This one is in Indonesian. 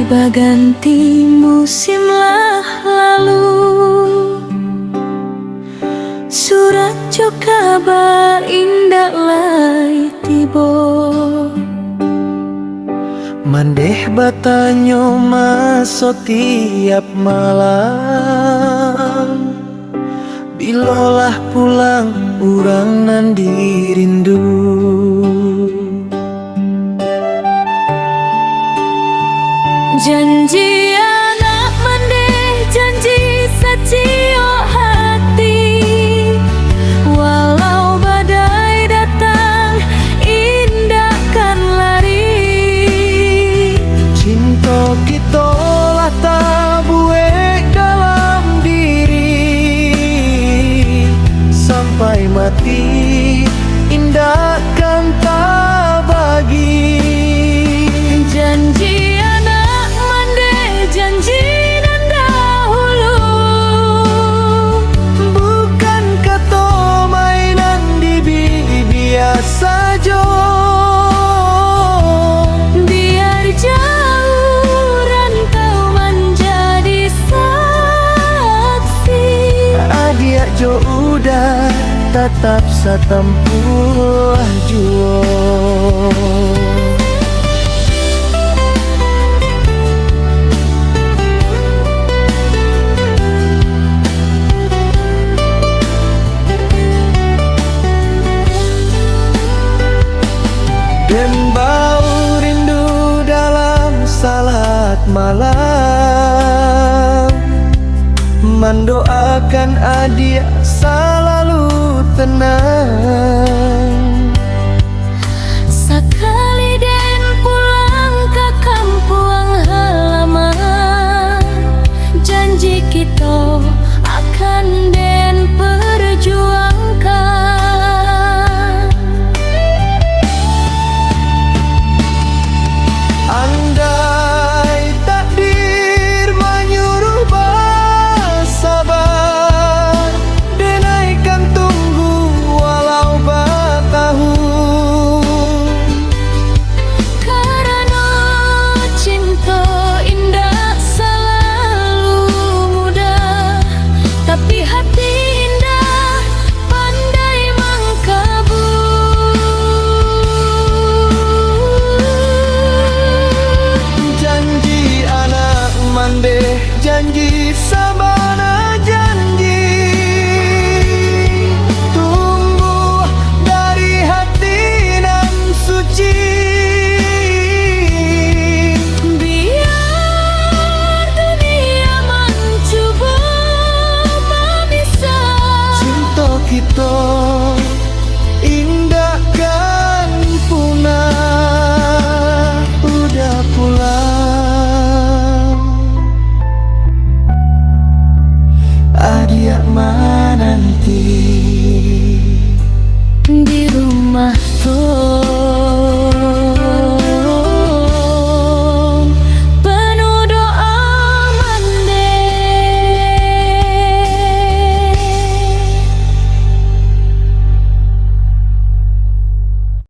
tiba ganti musim lah lalu, surat jo kabar indah lai tibo. Mandeh batanyo maso tiap malam, bilolah pulang urang nan dirindu. Janji anak mandeh, janji sacio hati, walau badai datang indahkan lari. Cinta kita lah tak buek dalam diri, sampai mati indahkan tak bagi. Janji anak mandeh, janji nan dahulu, Bukan kata mainan di biasa jo. biar jauh rantau menjadi saksi. Adia jo udah tetap satempuh juo. Dan bau rindu dalam salat malam, mendoakan adik selalu tenang.